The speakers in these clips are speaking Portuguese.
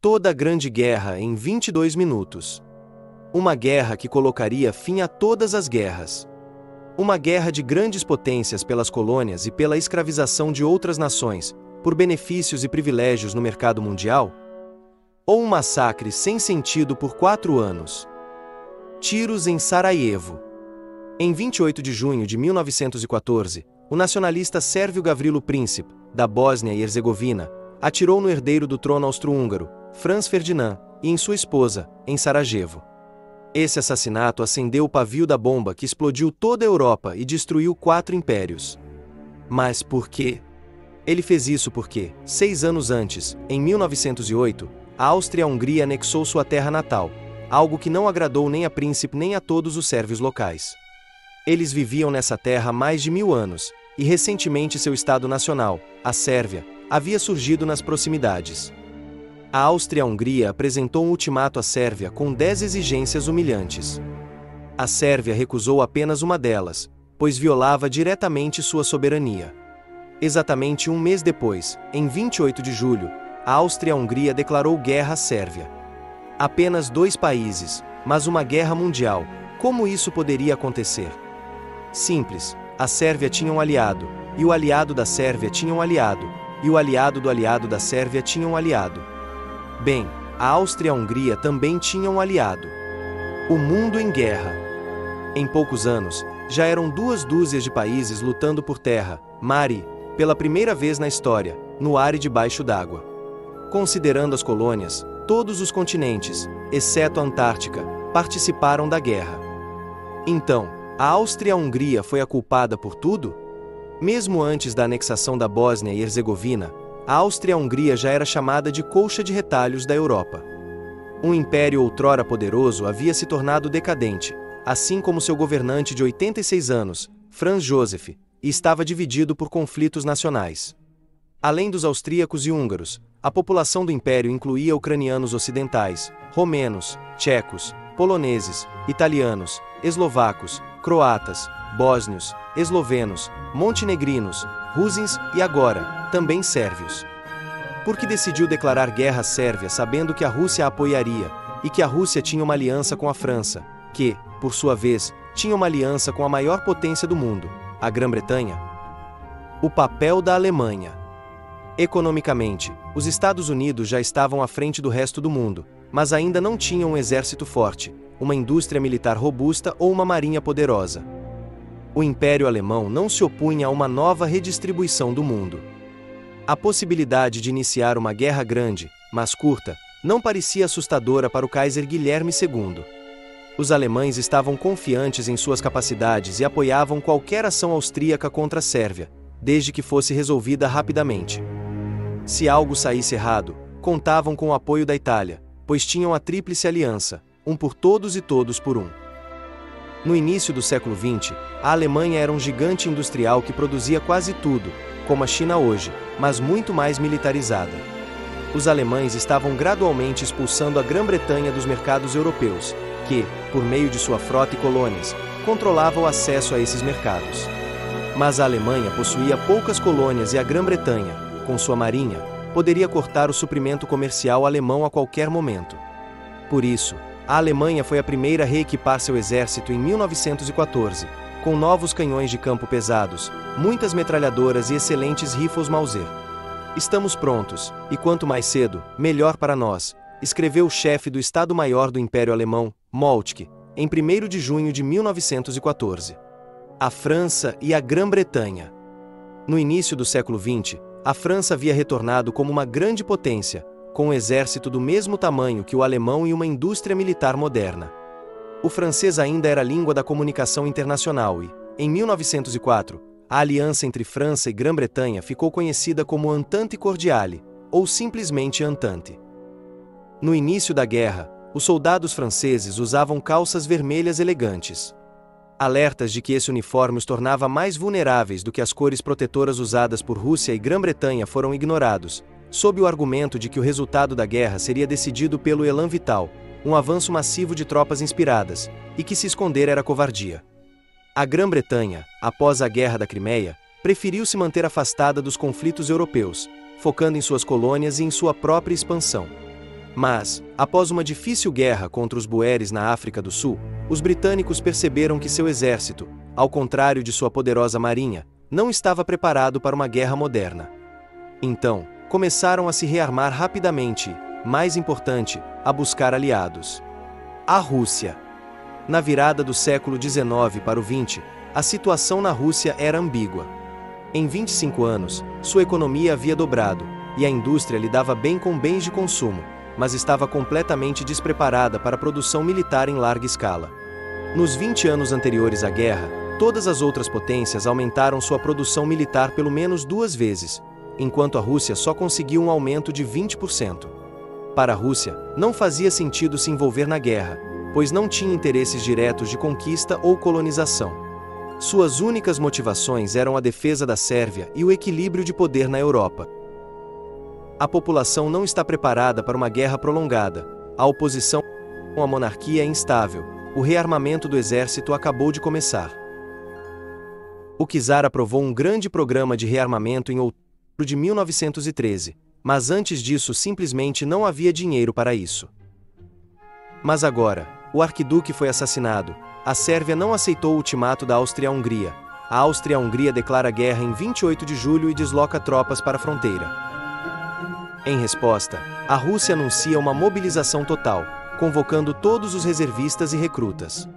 Toda a Grande Guerra em 22 minutos. Uma guerra que colocaria fim a todas as guerras. Uma guerra de grandes potências pelas colônias e pela escravização de outras nações, por benefícios e privilégios no mercado mundial? Ou um massacre sem sentido por 4 anos? Tiros em Sarajevo. Em 28 de junho de 1914, o nacionalista sérvio Gavrilo Princip, da Bósnia e Herzegovina, atirou no herdeiro do trono austro-húngaro, Franz Ferdinand, e em sua esposa, em Sarajevo. Esse assassinato acendeu o pavio da bomba que explodiu toda a Europa e destruiu 4 impérios. Mas por quê? Ele fez isso porque, 6 anos antes, em 1908, a Áustria-Hungria anexou sua terra natal, algo que não agradou nem a Príncipe nem a todos os sérvios locais. Eles viviam nessa terra há mais de 1000 anos, e recentemente seu Estado nacional, a Sérvia, havia surgido nas proximidades. A Áustria-Hungria apresentou um ultimato à Sérvia com 10 exigências humilhantes. A Sérvia recusou apenas uma delas, pois violava diretamente sua soberania. Exatamente um mês depois, em 28 de julho, a Áustria-Hungria declarou guerra à Sérvia. Apenas 2 países, mas uma guerra mundial. Como isso poderia acontecer? Simples, a Sérvia tinha um aliado, e o aliado da Sérvia tinha um aliado, e o aliado do aliado da Sérvia tinha um aliado. Bem, a Áustria-Hungria também tinha um aliado. O mundo em guerra. Em poucos anos, já eram 2 dúzias de países lutando por terra, mar e, pela primeira vez na história, no ar e debaixo d'água. Considerando as colônias, todos os continentes, exceto a Antártica, participaram da guerra. Então, a Áustria-Hungria foi a culpada por tudo? Mesmo antes da anexação da Bósnia e Herzegovina, a Áustria-Hungria já era chamada de colcha de retalhos da Europa. Um império outrora poderoso havia se tornado decadente, assim como seu governante de 86 anos, Franz Joseph, e estava dividido por conflitos nacionais. Além dos austríacos e húngaros, a população do império incluía ucranianos ocidentais, romenos, tchecos, poloneses, italianos, eslovacos, croatas, bósnios, eslovenos, montenegrinos, rusins e agora, também sérvios. Porque decidiu declarar guerra à Sérvia sabendo que a Rússia a apoiaria, e que a Rússia tinha uma aliança com a França, que, por sua vez, tinha uma aliança com a maior potência do mundo, a Grã-Bretanha? O papel da Alemanha. Economicamente, os Estados Unidos já estavam à frente do resto do mundo, mas ainda não tinham um exército forte, uma indústria militar robusta ou uma marinha poderosa. O Império Alemão não se opunha a uma nova redistribuição do mundo. A possibilidade de iniciar uma guerra grande, mas curta, não parecia assustadora para o Kaiser Guilherme II. Os alemães estavam confiantes em suas capacidades e apoiavam qualquer ação austríaca contra a Sérvia, desde que fosse resolvida rapidamente. Se algo saísse errado, contavam com o apoio da Itália, pois tinham a Tríplice Aliança, um por todos e todos por um. No início do século XX, a Alemanha era um gigante industrial que produzia quase tudo, como a China hoje, mas muito mais militarizada. Os alemães estavam gradualmente expulsando a Grã-Bretanha dos mercados europeus, que, por meio de sua frota e colônias, controlava o acesso a esses mercados. Mas a Alemanha possuía poucas colônias e a Grã-Bretanha, com sua marinha, poderia cortar o suprimento comercial alemão a qualquer momento. Por isso, a Alemanha foi a primeira a reequipar seu exército em 1914, com novos canhões de campo pesados, muitas metralhadoras e excelentes rifles Mauser. Estamos prontos, e quanto mais cedo, melhor para nós, escreveu o chefe do Estado-Maior do Império Alemão, Moltke, em 1º de junho de 1914. A França e a Grã-Bretanha. No início do século XX, a França havia retornado como uma grande potência, com um exército do mesmo tamanho que o alemão e uma indústria militar moderna. O francês ainda era a língua da comunicação internacional e, em 1904, a aliança entre França e Grã-Bretanha ficou conhecida como Entente Cordiale, ou simplesmente Entente. No início da guerra, os soldados franceses usavam calças vermelhas elegantes. Alertas de que esse uniforme os tornava mais vulneráveis do que as cores protetoras usadas por Rússia e Grã-Bretanha foram ignorados, sob o argumento de que o resultado da guerra seria decidido pelo Elan Vital, um avanço massivo de tropas inspiradas, e que se esconder era covardia. A Grã-Bretanha, após a Guerra da Crimeia, preferiu se manter afastada dos conflitos europeus, focando em suas colônias e em sua própria expansão. Mas, após uma difícil guerra contra os boeres na África do Sul, os britânicos perceberam que seu exército, ao contrário de sua poderosa marinha, não estava preparado para uma guerra moderna. Então, começaram a se rearmar rapidamente e, mais importante, a buscar aliados. A Rússia. Na virada do século XIX para o XX, a situação na Rússia era ambígua. Em 25 anos, sua economia havia dobrado, e a indústria lidava bem com bens de consumo, mas estava completamente despreparada para a produção militar em larga escala. Nos 20 anos anteriores à guerra, todas as outras potências aumentaram sua produção militar pelo menos 2 vezes, enquanto a Rússia só conseguiu um aumento de 20%. Para a Rússia, não fazia sentido se envolver na guerra, pois não tinha interesses diretos de conquista ou colonização. Suas únicas motivações eram a defesa da Sérvia e o equilíbrio de poder na Europa. A população não está preparada para uma guerra prolongada, a oposição à monarquia é instável, o rearmamento do exército acabou de começar. O czar aprovou um grande programa de rearmamento em outubro de 1913, mas antes disso simplesmente não havia dinheiro para isso. Mas agora, o arquiduque foi assassinado, a Sérvia não aceitou o ultimato da Áustria-Hungria, a Áustria-Hungria declara guerra em 28 de julho e desloca tropas para a fronteira. Em resposta, a Rússia anuncia uma mobilização total, convocando todos os reservistas e recrutas.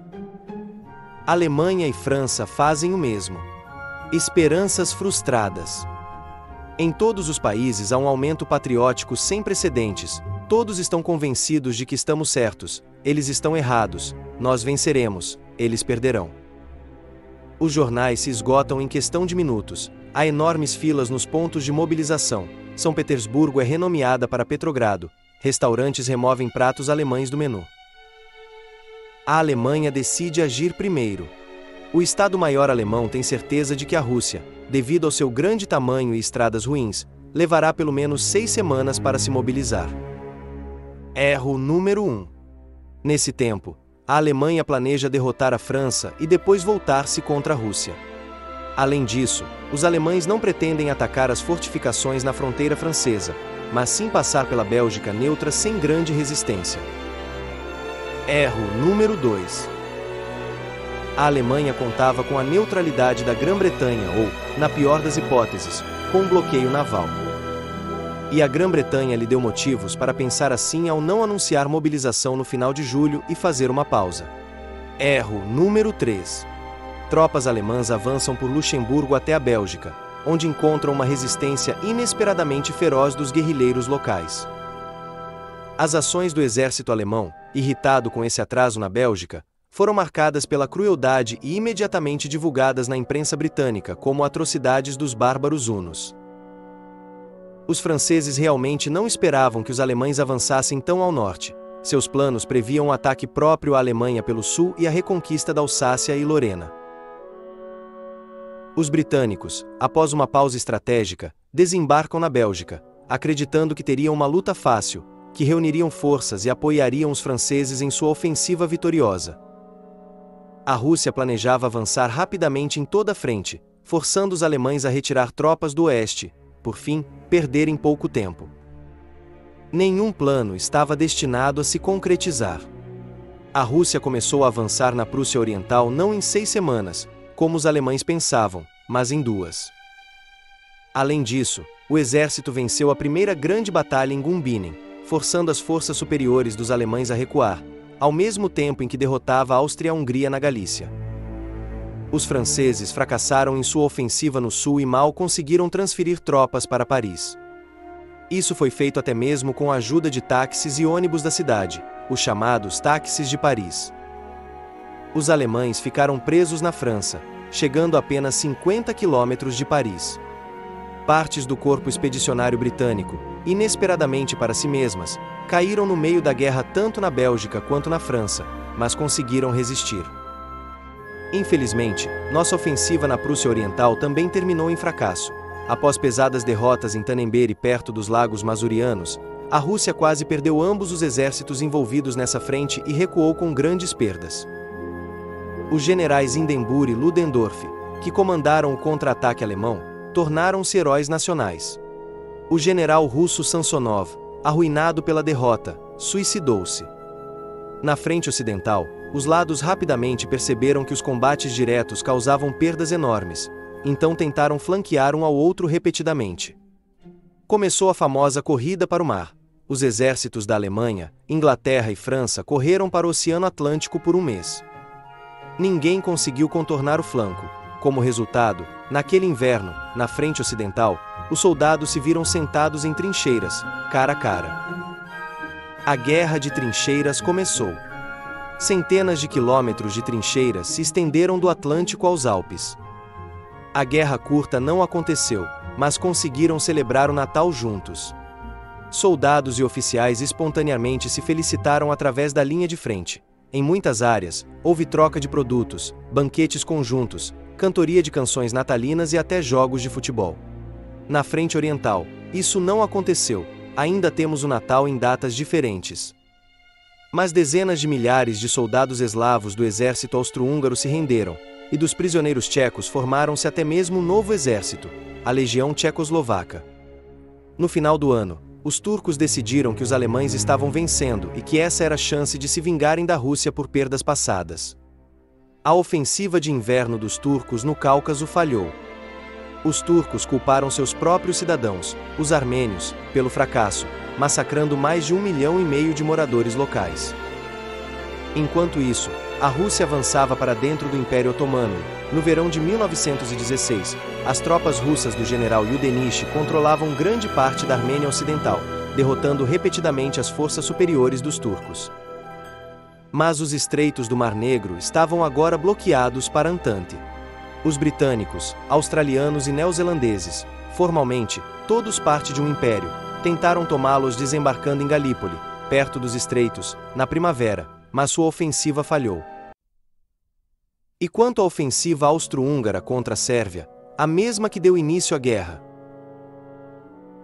Alemanha e França fazem o mesmo. Esperanças frustradas. Em todos os países há um aumento patriótico sem precedentes, todos estão convencidos de que estamos certos, eles estão errados, nós venceremos, eles perderão. Os jornais se esgotam em questão de minutos, há enormes filas nos pontos de mobilização. São Petersburgo é renomeada para Petrogrado, restaurantes removem pratos alemães do menu. A Alemanha decide agir primeiro. O Estado-Maior alemão tem certeza de que a Rússia, devido ao seu grande tamanho e estradas ruins, levará pelo menos 6 semanas para se mobilizar. Erro número 1. Nesse tempo, a Alemanha planeja derrotar a França e depois voltar-se contra a Rússia. Além disso, os alemães não pretendem atacar as fortificações na fronteira francesa, mas sim passar pela Bélgica neutra sem grande resistência. Erro número 2. A Alemanha contava com a neutralidade da Grã-Bretanha ou, na pior das hipóteses, com um bloqueio naval. E a Grã-Bretanha lhe deu motivos para pensar assim ao não anunciar mobilização no final de julho e fazer uma pausa. Erro número 3. Tropas alemãs avançam por Luxemburgo até a Bélgica, onde encontram uma resistência inesperadamente feroz dos guerrilheiros locais. As ações do exército alemão, irritado com esse atraso na Bélgica, foram marcadas pela crueldade e imediatamente divulgadas na imprensa britânica como atrocidades dos bárbaros hunos. Os franceses realmente não esperavam que os alemães avançassem tão ao norte. Seus planos previam um ataque próprio à Alemanha pelo sul e a reconquista da Alsácia e Lorena. Os britânicos, após uma pausa estratégica, desembarcam na Bélgica, acreditando que teriam uma luta fácil, que reuniriam forças e apoiariam os franceses em sua ofensiva vitoriosa. A Rússia planejava avançar rapidamente em toda a frente, forçando os alemães a retirar tropas do oeste, por fim, perderem pouco tempo. Nenhum plano estava destinado a se concretizar. A Rússia começou a avançar na Prússia Oriental não em 6 semanas, como os alemães pensavam, mas em 2. Além disso, o exército venceu a primeira grande batalha em Gumbinnen, forçando as forças superiores dos alemães a recuar, ao mesmo tempo em que derrotava a Áustria-Hungria na Galícia. Os franceses fracassaram em sua ofensiva no sul e mal conseguiram transferir tropas para Paris. Isso foi feito até mesmo com a ajuda de táxis e ônibus da cidade, os chamados táxis de Paris. Os alemães ficaram presos na França, chegando a apenas 50 quilômetros de Paris. Partes do corpo expedicionário britânico, inesperadamente para si mesmas, caíram no meio da guerra tanto na Bélgica quanto na França, mas conseguiram resistir. Infelizmente, nossa ofensiva na Prússia Oriental também terminou em fracasso. Após pesadas derrotas em Tannenberg e perto dos lagos Masurianos, a Rússia quase perdeu ambos os exércitos envolvidos nessa frente e recuou com grandes perdas. Os generais Hindenburg e Ludendorff, que comandaram o contra-ataque alemão, tornaram-se heróis nacionais. O general russo Samsonov, arruinado pela derrota, suicidou-se. Na frente ocidental, os lados rapidamente perceberam que os combates diretos causavam perdas enormes, então tentaram flanquear um ao outro repetidamente. Começou a famosa corrida para o mar. Os exércitos da Alemanha, Inglaterra e França correram para o Oceano Atlântico por um mês. Ninguém conseguiu contornar o flanco. Como resultado, naquele inverno, na frente ocidental, os soldados se viram sentados em trincheiras, cara a cara. A Guerra de Trincheiras começou. Centenas de quilômetros de trincheiras se estenderam do Atlântico aos Alpes. A guerra curta não aconteceu, mas conseguiram celebrar o Natal juntos. Soldados e oficiais espontaneamente se felicitaram através da linha de frente. Em muitas áreas, houve troca de produtos, banquetes conjuntos, cantoria de canções natalinas e até jogos de futebol. Na frente oriental, isso não aconteceu, ainda temos o Natal em datas diferentes. Mas dezenas de milhares de soldados eslavos do exército austro-húngaro se renderam, e dos prisioneiros tchecos formaram-se até mesmo um novo exército, a Legião Tchecoslovaca. No final do ano, os turcos decidiram que os alemães estavam vencendo e que essa era a chance de se vingarem da Rússia por perdas passadas. A ofensiva de inverno dos turcos no Cáucaso falhou. Os turcos culparam seus próprios cidadãos, os armênios, pelo fracasso, massacrando mais de 1,5 milhão de moradores locais. Enquanto isso, a Rússia avançava para dentro do Império Otomano. No verão de 1916, as tropas russas do general Yudenich controlavam grande parte da Armênia Ocidental, derrotando repetidamente as forças superiores dos turcos. Mas os estreitos do Mar Negro estavam agora bloqueados para a Entente. Os britânicos, australianos e neozelandeses, formalmente, todos parte de um império, tentaram tomá-los desembarcando em Galípoli, perto dos estreitos, na primavera, mas sua ofensiva falhou. E quanto à ofensiva austro-húngara contra a Sérvia, a mesma que deu início à guerra,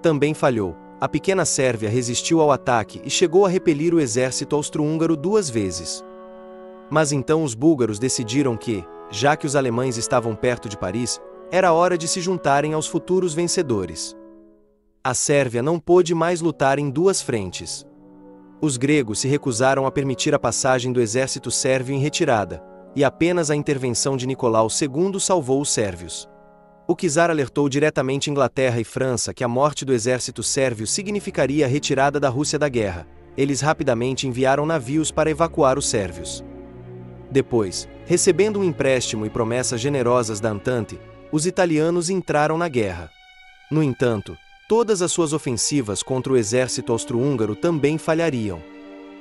também falhou. A pequena Sérvia resistiu ao ataque e chegou a repelir o exército austro-húngaro 2 vezes. Mas então os búlgaros decidiram que, já que os alemães estavam perto de Paris, era hora de se juntarem aos futuros vencedores. A Sérvia não pôde mais lutar em 2 frentes. Os gregos se recusaram a permitir a passagem do exército sérvio em retirada, e apenas a intervenção de Nicolau II salvou os sérvios. O czar alertou diretamente Inglaterra e França que a morte do exército sérvio significaria a retirada da Rússia da guerra. Eles rapidamente enviaram navios para evacuar os sérvios. Depois, recebendo um empréstimo e promessas generosas da Entente, os italianos entraram na guerra. No entanto, todas as suas ofensivas contra o exército austro-húngaro também falhariam.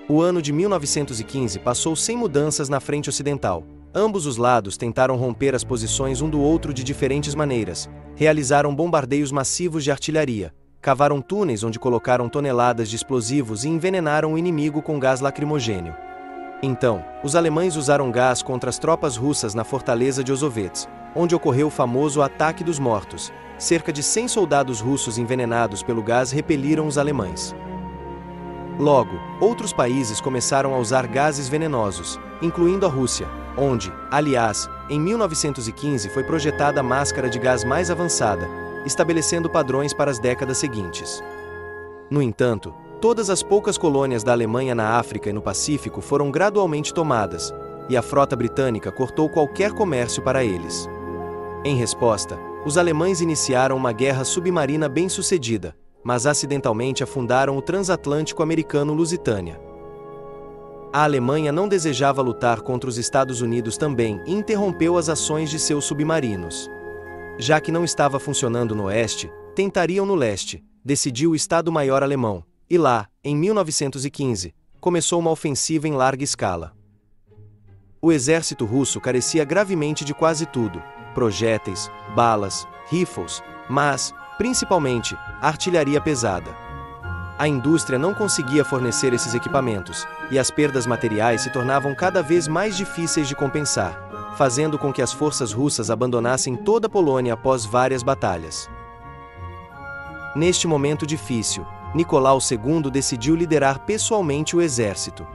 O ano de 1915 passou sem mudanças na frente ocidental. Ambos os lados tentaram romper as posições um do outro de diferentes maneiras, realizaram bombardeios massivos de artilharia, cavaram túneis onde colocaram toneladas de explosivos e envenenaram o inimigo com gás lacrimogênio. Então, os alemães usaram gás contra as tropas russas na fortaleza de Ozovets, onde ocorreu o famoso Ataque dos Mortos. Cerca de 100 soldados russos envenenados pelo gás repeliram os alemães. Logo, outros países começaram a usar gases venenosos, incluindo a Rússia, onde, aliás, em 1915 foi projetada a máscara de gás mais avançada, estabelecendo padrões para as décadas seguintes. No entanto, todas as poucas colônias da Alemanha na África e no Pacífico foram gradualmente tomadas, e a frota britânica cortou qualquer comércio para eles. Em resposta, os alemães iniciaram uma guerra submarina bem-sucedida, mas acidentalmente afundaram o transatlântico americano Lusitânia. A Alemanha não desejava lutar contra os Estados Unidos também e interrompeu as ações de seus submarinos. Já que não estava funcionando no oeste, tentariam no leste, decidiu o Estado-Maior alemão, e lá, em 1915, começou uma ofensiva em larga escala. O exército russo carecia gravemente de quase tudo: projéteis, balas, rifles, mas, principalmente, artilharia pesada. A indústria não conseguia fornecer esses equipamentos, e as perdas materiais se tornavam cada vez mais difíceis de compensar, fazendo com que as forças russas abandonassem toda a Polônia após várias batalhas. Neste momento difícil, Nicolau II decidiu liderar pessoalmente o exército.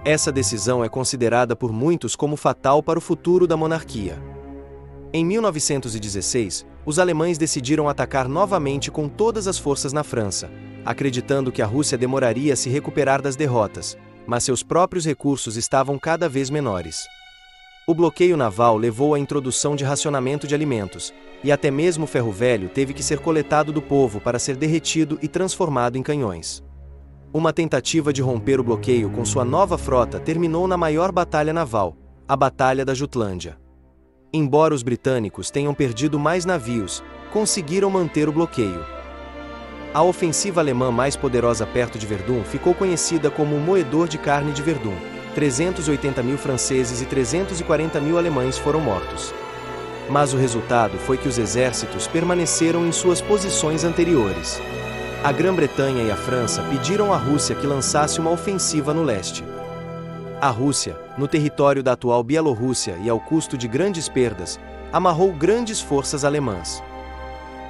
Essa decisão é considerada por muitos como fatal para o futuro da monarquia. Em 1916, os alemães decidiram atacar novamente com todas as forças na França, acreditando que a Rússia demoraria a se recuperar das derrotas, mas seus próprios recursos estavam cada vez menores. O bloqueio naval levou à introdução de racionamento de alimentos, e até mesmo o ferro velho teve que ser coletado do povo para ser derretido e transformado em canhões. Uma tentativa de romper o bloqueio com sua nova frota terminou na maior batalha naval, a Batalha da Jutlândia. Embora os britânicos tenham perdido mais navios, conseguiram manter o bloqueio. A ofensiva alemã mais poderosa perto de Verdun ficou conhecida como o Moedor de Carne de Verdun. 380 mil franceses e 340 mil alemães foram mortos. Mas o resultado foi que os exércitos permaneceram em suas posições anteriores. A Grã-Bretanha e a França pediram à Rússia que lançasse uma ofensiva no leste. A Rússia, no território da atual Bielorrússia e ao custo de grandes perdas, amarrou grandes forças alemãs.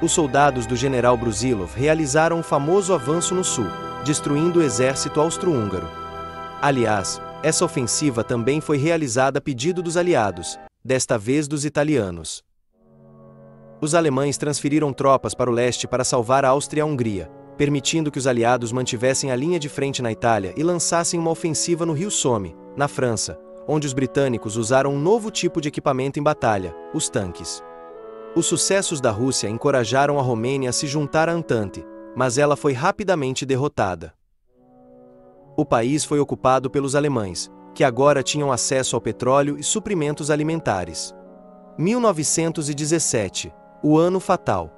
Os soldados do general Brusilov realizaram um famoso avanço no sul, destruindo o exército austro-húngaro. Aliás, essa ofensiva também foi realizada a pedido dos aliados, desta vez dos italianos. Os alemães transferiram tropas para o leste para salvar a Áustria e a Hungria, permitindo que os aliados mantivessem a linha de frente na Itália e lançassem uma ofensiva no rio Somme, na França, onde os britânicos usaram um novo tipo de equipamento em batalha, os tanques. Os sucessos da Rússia encorajaram a Romênia a se juntar à Entente, mas ela foi rapidamente derrotada. O país foi ocupado pelos alemães, que agora tinham acesso ao petróleo e suprimentos alimentares. 1917, o ano fatal.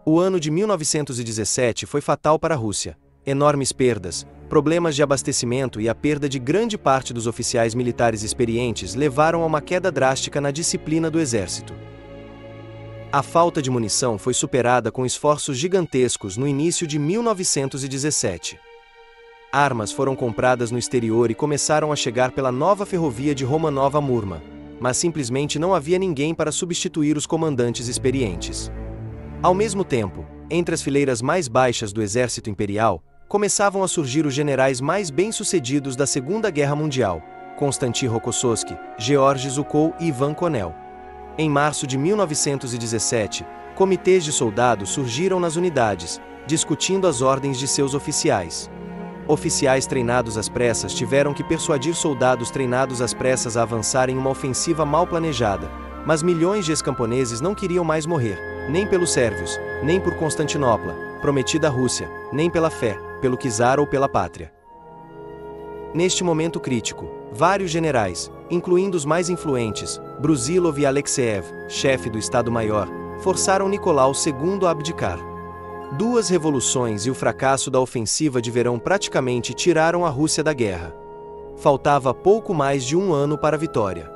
O ano de 1917 foi fatal para a Rússia. Enormes perdas, problemas de abastecimento e a perda de grande parte dos oficiais militares experientes levaram a uma queda drástica na disciplina do exército. A falta de munição foi superada com esforços gigantescos no início de 1917. Armas foram compradas no exterior e começaram a chegar pela nova ferrovia de Romanov-Murman, mas simplesmente não havia ninguém para substituir os comandantes experientes. Ao mesmo tempo, entre as fileiras mais baixas do exército imperial, começavam a surgir os generais mais bem-sucedidos da Segunda Guerra Mundial, Konstantin Rokossovski, Georges Zhukov e Ivan Konev. Em março de 1917, comitês de soldados surgiram nas unidades, discutindo as ordens de seus oficiais. Oficiais treinados às pressas tiveram que persuadir soldados treinados às pressas a avançarem em uma ofensiva mal planejada, mas milhões de ex-camponeses não queriam mais morrer, nem pelos sérvios, nem por Constantinopla, prometida à Rússia, nem pela fé, pelo czar ou pela pátria. Neste momento crítico, vários generais, incluindo os mais influentes, Brusilov e Alexeev, chefe do Estado-Maior, forçaram Nicolau II a abdicar. Duas revoluções e o fracasso da ofensiva de verão praticamente tiraram a Rússia da guerra. Faltava pouco mais de um ano para a vitória.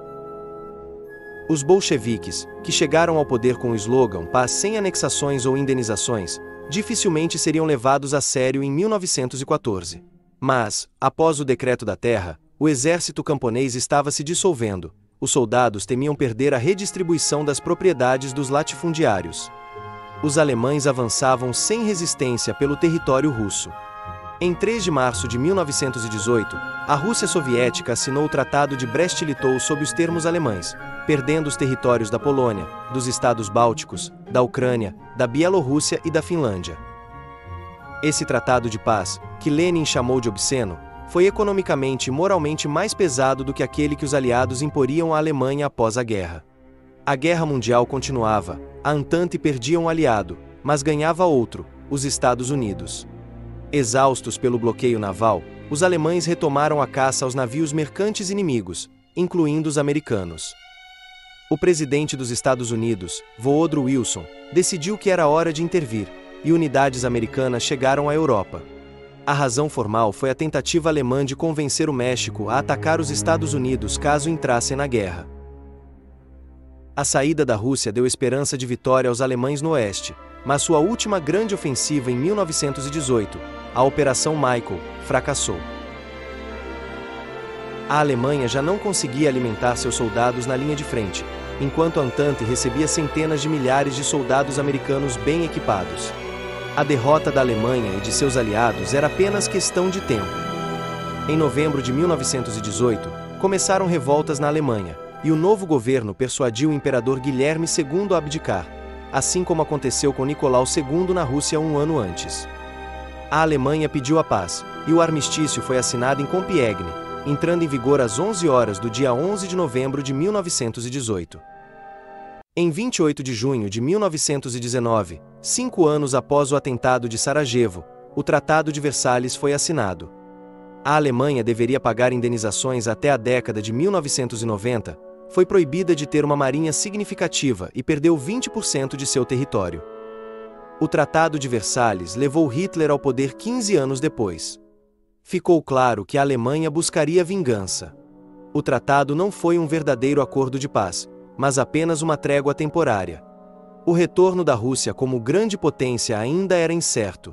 Os bolcheviques, que chegaram ao poder com o slogan "Paz sem anexações ou indenizações", dificilmente seriam levados a sério em 1914. Mas, após o Decreto da Terra, o exército camponês estava se dissolvendo. Os soldados temiam perder a redistribuição das propriedades dos latifundiários. Os alemães avançavam sem resistência pelo território russo. Em 3 de março de 1918, a Rússia Soviética assinou o Tratado de Brest-Litovsk sob os termos alemães, perdendo os territórios da Polônia, dos Estados Bálticos, da Ucrânia, da Bielorrússia e da Finlândia. Esse tratado de paz, que Lenin chamou de obsceno, foi economicamente e moralmente mais pesado do que aquele que os aliados imporiam à Alemanha após a guerra. A guerra mundial continuava, a Entente perdia um aliado, mas ganhava outro, os Estados Unidos. Exaustos pelo bloqueio naval, os alemães retomaram a caça aos navios mercantes inimigos, incluindo os americanos. O presidente dos Estados Unidos, Woodrow Wilson, decidiu que era hora de intervir, e unidades americanas chegaram à Europa. A razão formal foi a tentativa alemã de convencer o México a atacar os Estados Unidos caso entrassem na guerra. A saída da Rússia deu esperança de vitória aos alemães no oeste, mas sua última grande ofensiva em 1918, a Operação Michael, fracassou. A Alemanha já não conseguia alimentar seus soldados na linha de frente, enquanto a Entente recebia centenas de milhares de soldados americanos bem equipados. A derrota da Alemanha e de seus aliados era apenas questão de tempo. Em novembro de 1918, começaram revoltas na Alemanha, e o novo governo persuadiu o imperador Guilherme II a abdicar, assim como aconteceu com Nicolau II na Rússia um ano antes. A Alemanha pediu a paz, e o armistício foi assinado em Compiègne, entrando em vigor às 11 horas do dia 11 de novembro de 1918. Em 28 de junho de 1919, 5 anos após o atentado de Sarajevo, o Tratado de Versalhes foi assinado. A Alemanha deveria pagar indenizações até a década de 1990, foi proibida de ter uma marinha significativa e perdeu 20% de seu território. O Tratado de Versalhes levou Hitler ao poder 15 anos depois. Ficou claro que a Alemanha buscaria vingança. O tratado não foi um verdadeiro acordo de paz, mas apenas uma trégua temporária. O retorno da Rússia como grande potência ainda era incerto.